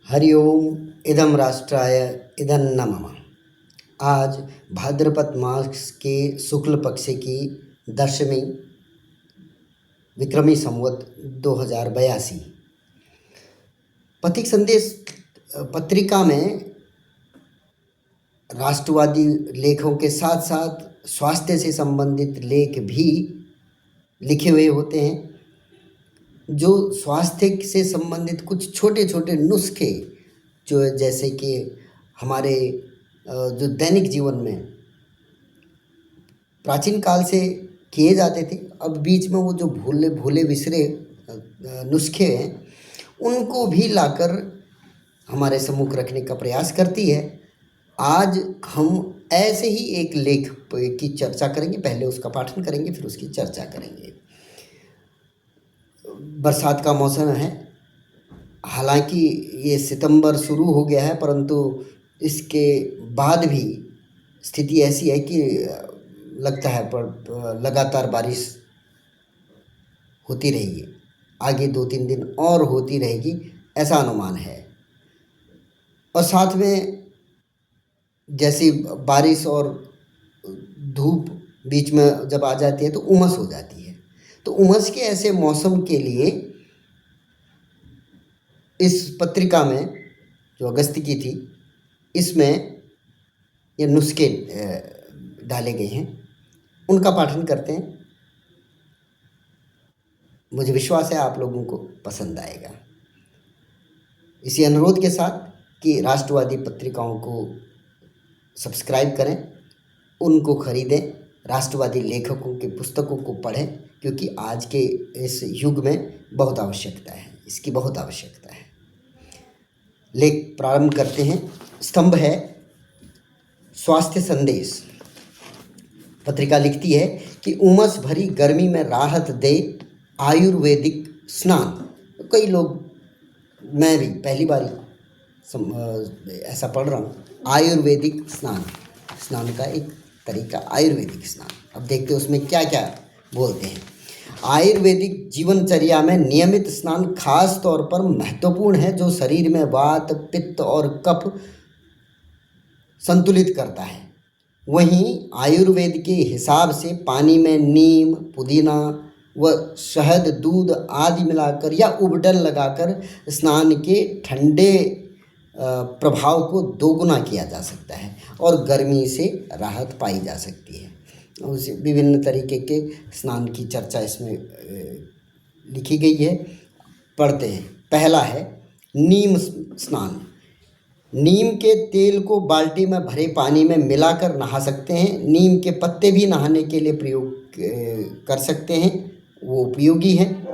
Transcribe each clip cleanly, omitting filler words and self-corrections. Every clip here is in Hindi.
हरि ओम इदं राष्ट्राय इदं न मम। आज भाद्रपद मास के शुक्ल पक्ष की दशमी विक्रमी संवत 2082। पथिक संदेश पत्रिका में राष्ट्रवादी लेखों के साथ साथ स्वास्थ्य से संबंधित लेख भी लिखे हुए होते हैं, जो स्वास्थ्य से संबंधित कुछ छोटे छोटे नुस्खे जो जैसे कि हमारे जो दैनिक जीवन में प्राचीन काल से किए जाते थे, अब बीच में वो जो भूले भूले बिसरे नुस्खे हैं उनको भी लाकर हमारे सम्मुख रखने का प्रयास करती है। आज हम ऐसे ही एक लेख की चर्चा करेंगे। पहले उसका पाठन करेंगे, फिर उसकी चर्चा करेंगे। बरसात का मौसम है, हालांकि ये सितंबर शुरू हो गया है, परंतु इसके बाद भी स्थिति ऐसी है कि लगता है पर लगातार बारिश होती रहेगी, आगे 2-3 दिन और होती रहेगी, ऐसा अनुमान है। और साथ में जैसी बारिश और धूप बीच में जब आ जाती है तो उमस हो जाती है। तो उमस के ऐसे मौसम के लिए इस पत्रिका में जो अगस्त की थी, इसमें ये नुस्खे डाले गए हैं, उनका पाठन करते हैं। मुझे विश्वास है आप लोगों को पसंद आएगा। इसी अनुरोध के साथ कि राष्ट्रवादी पत्रिकाओं को सब्सक्राइब करें, उनको खरीदें, राष्ट्रवादी लेखकों की पुस्तकों को पढ़ें, क्योंकि आज के इस युग में बहुत आवश्यकता है, इसकी बहुत आवश्यकता है। लेख प्रारंभ करते हैं। स्तंभ है स्वास्थ्य संदेश। पत्रिका लिखती है कि उमस भरी गर्मी में राहत दे आयुर्वेदिक स्नान। कई लोग, मैं भी पहली बार ऐसा पढ़ रहा हूँ, आयुर्वेदिक स्नान का एक तरीका, आयुर्वेदिक स्नान। अब देखते हैं उसमें क्या क्या बोलते हैं। आयुर्वेदिक जीवनचर्या में नियमित स्नान खास तौर पर महत्वपूर्ण है, जो शरीर में वात, पित्त और कफ संतुलित करता है। वहीं आयुर्वेद के हिसाब से पानी में नीम, पुदीना व शहद, दूध आदि मिलाकर या उबटन लगाकर स्नान के ठंडे प्रभाव को दोगुना किया जा सकता है और गर्मी से राहत पाई जा सकती है। उस विभिन्न तरीके के स्नान की चर्चा इसमें लिखी गई है। पढ़ते हैं। पहला है नीम स्नान। नीम के तेल को बाल्टी में भरे पानी में मिलाकर नहा सकते हैं। नीम के पत्ते भी नहाने के लिए प्रयोग कर सकते हैं, वो उपयोगी हैं।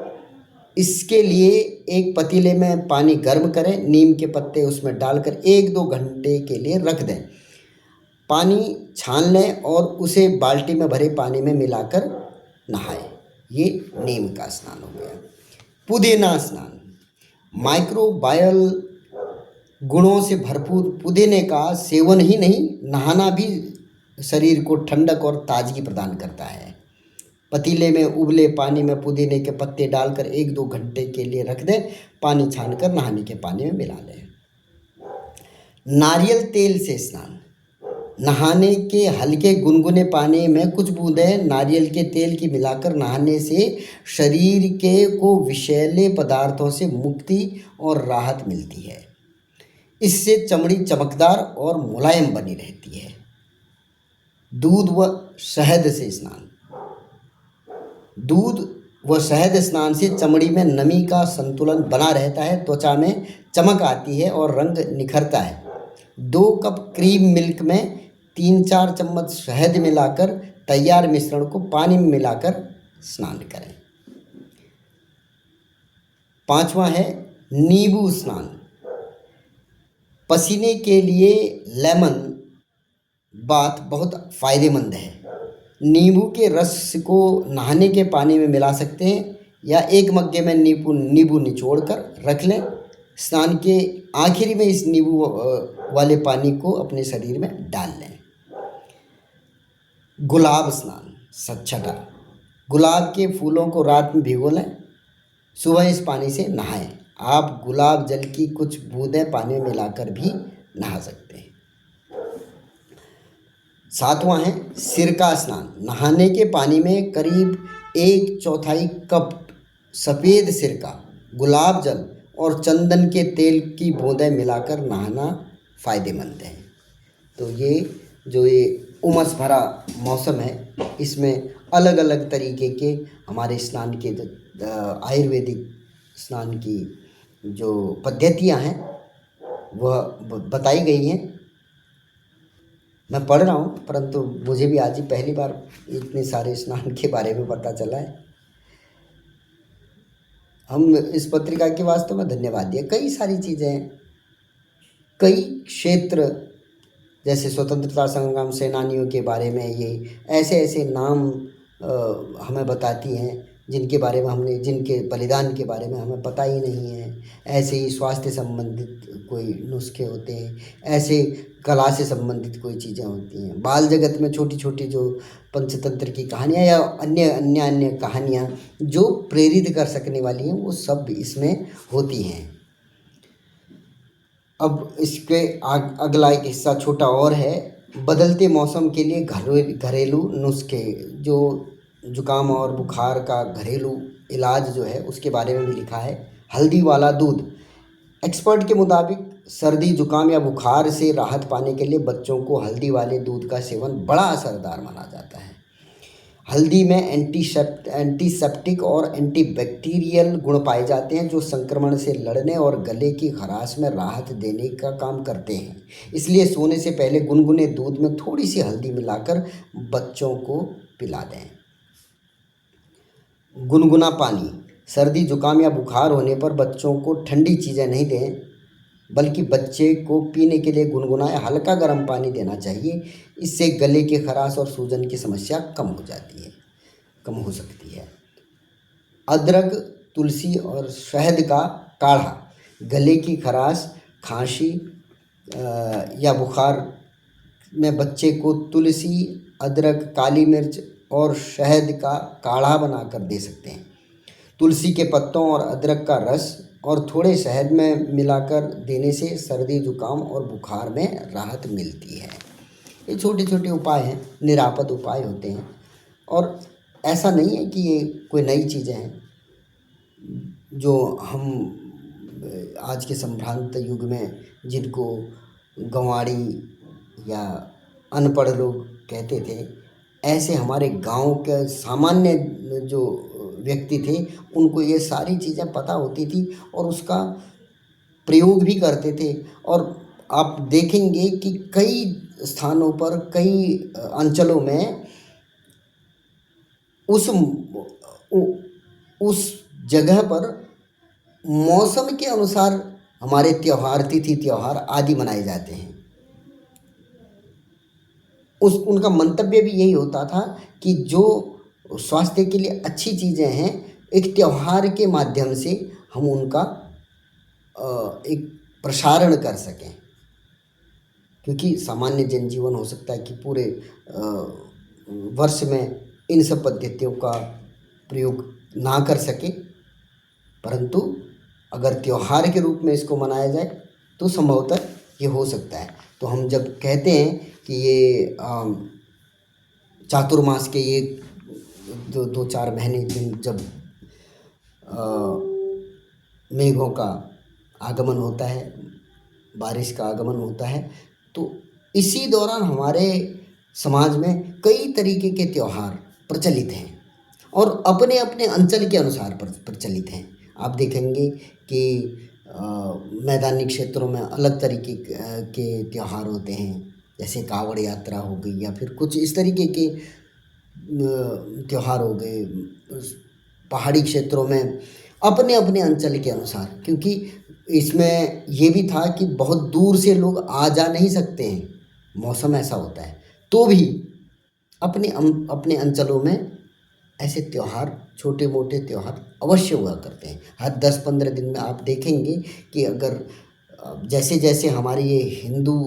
इसके लिए एक पतीले में पानी गर्म करें, नीम के पत्ते उसमें डालकर 1-2 घंटे के लिए रख दें। पानी छान लें और उसे बाल्टी में भरे पानी में मिलाकर नहाएं। ये नीम का स्नान हो गया। पुदीना स्नान। माइक्रोबायल गुणों से भरपूर पुदीने का सेवन ही नहीं, नहाना भी शरीर को ठंडक और ताजगी प्रदान करता है। पतीले में उबले पानी में पुदीने के पत्ते डालकर 1-2 घंटे के लिए रख दें। पानी छानकर नहाने के पानी में मिला लें। नारियल तेल से स्नान। नहाने के हल्के गुनगुने पानी में कुछ बूंदें नारियल के तेल की मिलाकर नहाने से शरीर के को विषैले पदार्थों से मुक्ति और राहत मिलती है। इससे चमड़ी चमकदार और मुलायम बनी रहती है। दूध व शहद से स्नान। दूध व शहद स्नान से चमड़ी में नमी का संतुलन बना रहता है, त्वचा में चमक आती है और रंग निखरता है। 2 कप क्रीम मिल्क में 3-4 चम्मच शहद मिलाकर तैयार मिश्रण को पानी में मिलाकर स्नान करें। 5वां है नींबू स्नान। पसीने के लिए लेमन बाथ बहुत फ़ायदेमंद है। नींबू के रस को नहाने के पानी में मिला सकते हैं या एक मग्गे में नींबू निचोड़कर रख लें। स्नान के आखिरी में इस नींबू वाले पानी को अपने शरीर में डाल लें। गुलाब स्नान, छठा। गुलाब के फूलों को रात में भिगो लें, सुबह इस पानी से नहाएं। आप गुलाब जल की कुछ बूंदें पानी में मिलाकर भी नहा सकते हैं। 7वां है सिरका स्नान। नहाने के पानी में करीब 1/4 कप सफ़ेद सिरका, गुलाब जल और चंदन के तेल की बूंदें मिलाकर नहाना फ़ायदेमंद है। तो ये उमस भरा मौसम है, इसमें अलग अलग तरीके के हमारे स्नान के आयुर्वेदिक स्नान की जो पद्धतियाँ हैं वह बताई गई हैं। मैं पढ़ रहा हूँ, परंतु मुझे भी आज ही पहली बार इतने सारे स्नान के बारे में पता चला है। हम इस पत्रिका के वास्तव में धन्यवाद दिए। कई सारी चीज़ें हैं, कई क्षेत्र जैसे स्वतंत्रता संग्राम सेनानियों के बारे में ये ऐसे ऐसे नाम हमें बताती हैं जिनके बलिदान के बारे में हमें पता ही नहीं है। ऐसे ही स्वास्थ्य संबंधित कोई नुस्खे होते हैं, ऐसे कला से संबंधित कोई चीज़ें होती हैं। बाल जगत में छोटी छोटी जो पंचतंत्र की कहानियाँ या अन्य कहानियाँ जो प्रेरित कर सकने वाली हैं, वो सब इसमें होती हैं। अब इसके अगला एक हिस्सा छोटा और है, बदलते मौसम के लिए घरेलू नुस्खे। जो जुकाम और बुखार का घरेलू इलाज जो है उसके बारे में भी लिखा है। हल्दी वाला दूध। एक्सपर्ट के मुताबिक सर्दी जुकाम या बुखार से राहत पाने के लिए बच्चों को हल्दी वाले दूध का सेवन बड़ा असरदार माना जाता है। हल्दी में एंटीसेप्टिक और एंटीबैक्टीरियल गुण पाए जाते हैं जो संक्रमण से लड़ने और गले की खराश में राहत देने का काम करते हैं। इसलिए सोने से पहले गुनगुने दूध में थोड़ी सी हल्दी मिलाकर बच्चों को पिला दें। गुनगुना पानी। सर्दी जुकाम या बुखार होने पर बच्चों को ठंडी चीज़ें नहीं दें, बल्कि बच्चे को पीने के लिए गुनगुना या हल्का गर्म पानी देना चाहिए। इससे गले की खराश और सूजन की समस्या कम हो सकती है। अदरक, तुलसी और शहद का काढ़ा। गले की खराश, खांसी या बुखार में बच्चे को तुलसी, अदरक, काली मिर्च और शहद का काढ़ा बनाकर दे सकते हैं। तुलसी के पत्तों और अदरक का रस और थोड़े शहद में मिलाकर देने से सर्दी जुकाम और बुखार में राहत मिलती है। ये छोटे छोटे उपाय हैं, निरापद उपाय होते हैं, और ऐसा नहीं है कि ये कोई नई चीज़ें हैं जो हम आज के संभ्रांत युग में जिनको गंवाड़ी या अनपढ़ लोग कहते थे, ऐसे हमारे गांव के सामान्य जो व्यक्ति थे उनको ये सारी चीज़ें पता होती थी और उसका प्रयोग भी करते थे। और आप देखेंगे कि कई स्थानों पर, कई अंचलों में उस जगह पर मौसम के अनुसार हमारे त्यौहार, तिथि त्यौहार आदि मनाए जाते हैं। उनका मंतव्य भी यही होता था कि जो स्वास्थ्य के लिए अच्छी चीज़ें हैं, एक त्यौहार के माध्यम से हम उनका एक प्रसारण कर सकें। क्योंकि सामान्य जनजीवन हो सकता है कि पूरे वर्ष में इन सब पद्धतियों का प्रयोग ना कर सके, परंतु अगर त्यौहार के रूप में इसको मनाया जाए तो संभवतः ये हो सकता है। तो हम जब कहते हैं कि ये चातुर्मास के ये 2-4 महीने दिन जब मेघों का आगमन होता है, बारिश का आगमन होता है, तो इसी दौरान हमारे समाज में कई तरीके के त्यौहार प्रचलित हैं और अपने अपने अंचल के अनुसार प्रचलित हैं। आप देखेंगे कि मैदानी क्षेत्रों में अलग तरीके के त्यौहार होते हैं, जैसे कावड़ यात्रा हो गई या फिर कुछ इस तरीके के त्यौहार हो गए। पहाड़ी क्षेत्रों में अपने अपने अंचल के अनुसार, क्योंकि इसमें ये भी था कि बहुत दूर से लोग आ जा नहीं सकते हैं, मौसम ऐसा होता है, तो भी अपने अंचलों में ऐसे त्यौहार, छोटे मोटे त्यौहार अवश्य हुआ करते हैं। हर 10-15 दिन में आप देखेंगे कि अगर जैसे जैसे हमारी ये हिंदू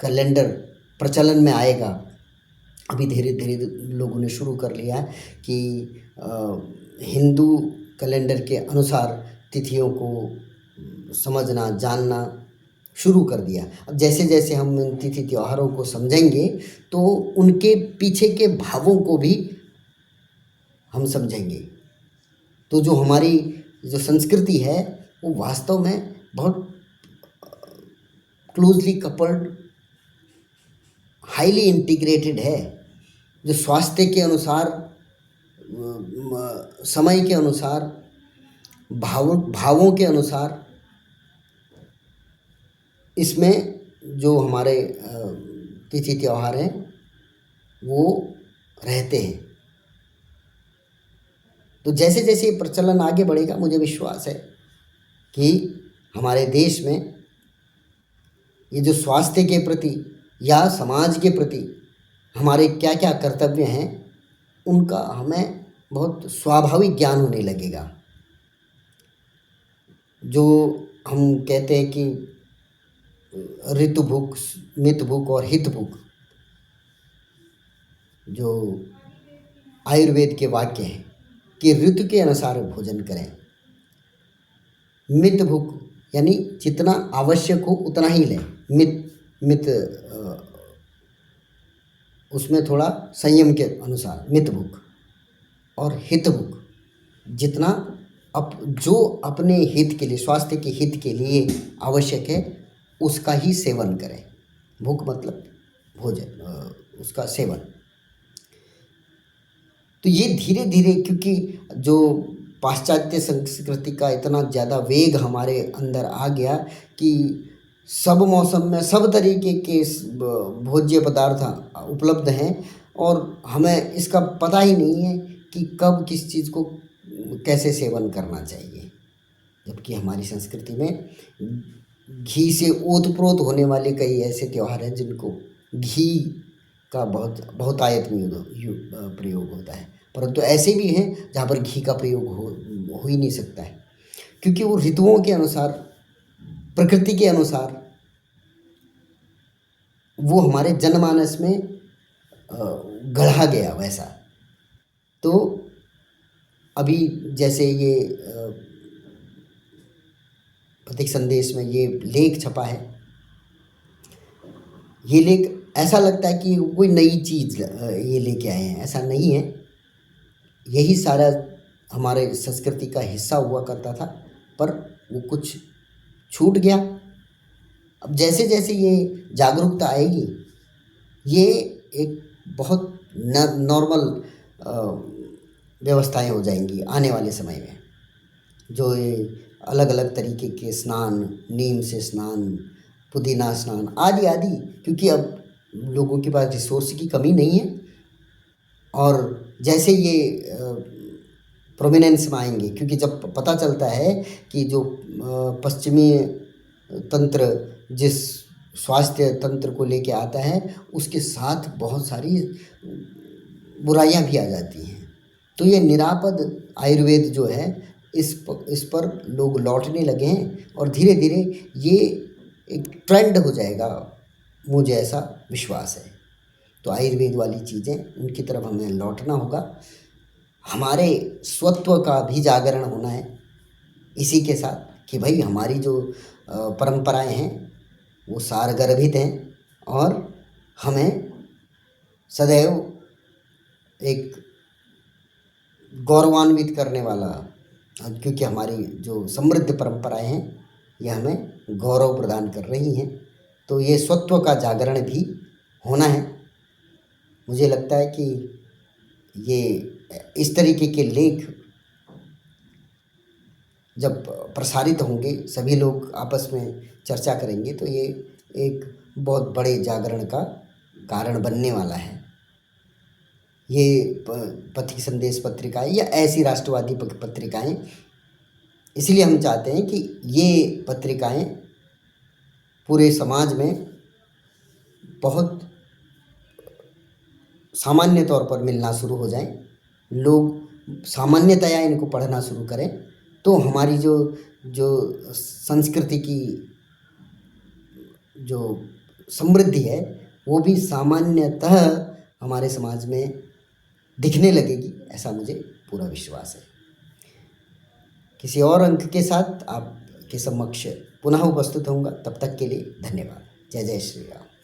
कैलेंडर प्रचलन में आएगा, अभी धीरे धीरे लोगों ने शुरू कर लिया है कि हिंदू कैलेंडर के अनुसार तिथियों को समझना जानना शुरू कर दिया। अब जैसे जैसे हम इन तिथि त्योहारों को समझेंगे तो उनके पीछे के भावों को भी हम समझेंगे। तो जो हमारी जो संस्कृति है वो वास्तव में बहुत क्लोजली कपल्ड, हाईली इंटीग्रेटेड है, जो स्वास्थ्य के अनुसार, समय के अनुसार, भावों के अनुसार इसमें जो हमारे तिथि त्योहार हैं वो रहते हैं। तो जैसे जैसे ये प्रचलन आगे बढ़ेगा मुझे विश्वास है कि हमारे देश में ये जो स्वास्थ्य के प्रति या समाज के प्रति हमारे क्या क्या कर्तव्य हैं उनका हमें बहुत स्वाभाविक ज्ञान होने लगेगा। जो हम कहते हैं कि ऋतु भुक, मित भुक और हित भुक, जो आयुर्वेद के वाक्य हैं कि ऋतु के अनुसार भोजन करें, मित भुक यानी जितना आवश्यक हो उतना ही लें, मित उसमें थोड़ा संयम के अनुसार मित भुक, और हित भुक जितना जो अपने हित के लिए, स्वास्थ्य के हित के लिए आवश्यक है उसका ही सेवन करें। भूख मतलब भोजन, उसका सेवन। तो ये धीरे धीरे, क्योंकि जो पाश्चात्य संस्कृति का इतना ज़्यादा वेग हमारे अंदर आ गया कि सब मौसम में सब तरीके के भोज्य पदार्थ उपलब्ध हैं और हमें इसका पता ही नहीं है कि कब किस चीज़ को कैसे सेवन करना चाहिए। जबकि हमारी संस्कृति में घी से ओतप्रोत होने वाले कई ऐसे त्यौहार हैं जिनको घी का बहुतायत में प्रयोग होता है, परंतु ऐसे भी हैं जहाँ पर घी का प्रयोग हो ही नहीं सकता है, क्योंकि वो ऋतुओं के अनुसार, प्रकृति के अनुसार वो हमारे जनमानस में गढ़ा गया वैसा। तो अभी जैसे ये पथिक संदेश में ये लेख छपा है, ये लेख ऐसा लगता है कि कोई नई चीज़ ये लेके आए हैं, ऐसा नहीं है। यही सारा हमारे संस्कृति का हिस्सा हुआ करता था, पर वो कुछ छूट गया। अब जैसे जैसे ये जागरूकता आएगी, ये एक बहुत नॉर्मल व्यवस्थाएं हो जाएंगी आने वाले समय में। जो ये अलग अलग तरीके के स्नान, नीम से स्नान, पुदीना स्नान आदि आदि, क्योंकि अब लोगों के पास रिसोर्स की कमी नहीं है, और जैसे ये प्रोमिनेंस में आएंगे, क्योंकि जब पता चलता है कि जो पश्चिमी तंत्र जिस स्वास्थ्य तंत्र को लेके आता है उसके साथ बहुत सारी बुराइयां भी आ जाती हैं। तो ये निरापद आयुर्वेद जो है इस पर लोग लौटने लगे हैं और धीरे धीरे ये एक ट्रेंड हो जाएगा, मुझे ऐसा विश्वास है। तो आयुर्वेद वाली चीज़ें उनकी तरफ हमें लौटना होगा। हमारे स्वत्व का भी जागरण होना है इसी के साथ, कि भाई हमारी जो परंपराएं हैं वो सारगर्भित हैं और हमें सदैव एक गौरवान्वित करने वाला, क्योंकि हमारी जो समृद्ध परंपराएं हैं ये हमें गौरव प्रदान कर रही हैं। तो ये स्वत्व का जागरण भी होना है। मुझे लगता है कि ये इस तरीके के लेख जब प्रसारित होंगे, सभी लोग आपस में चर्चा करेंगे, तो ये एक बहुत बड़े जागरण का कारण बनने वाला है। ये पथिक संदेश पत्रिकाएं या ऐसी राष्ट्रवादी पत्रिकाएं, इसलिए हम चाहते हैं कि ये पत्रिकाएं पूरे समाज में बहुत सामान्य तौर पर मिलना शुरू हो जाएं, लोग सामान्यतया इनको पढ़ना शुरू करें, तो हमारी जो संस्कृति की जो समृद्धि है वो भी सामान्यतः हमारे समाज में दिखने लगेगी, ऐसा मुझे पूरा विश्वास है। किसी और अंक के साथ आपके समक्ष पुनः उपस्थित होऊंगा। तब तक के लिए धन्यवाद। जय जय श्री राम।